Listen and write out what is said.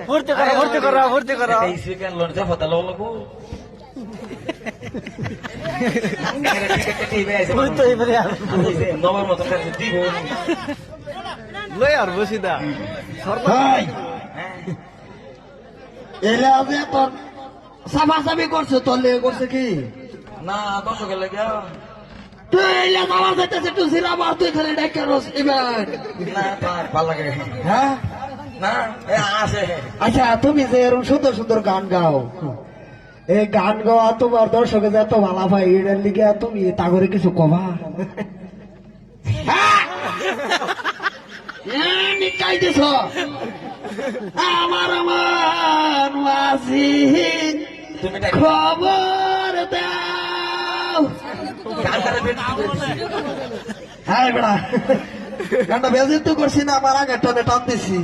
ভর্তি করা লই আর বসিদা এলে আজ তোর সাফাসাফি করছে তোর লেগে করছে কি না দর্শকের লেগে তুই এলে আমার যাইতেছে তুই ছিলাম আর তুই খালি ডাক্তার এবার না তার ভালো লাগে হ্যাঁ না আছে আচ্ছা তুমি যে এরকম সুন্দর সুন্দর গান গাও এই গান গাওয়া তোমার দর্শকে যে এত ভালো ভাই এটার লিগে তুমি তা করে কিছু কবা নিকাইতেছ আমার আমার মাঝি খবর দাও হ্যাঁ বেড়া গানটা বেজিত করছি না আমার আগে টান দিছি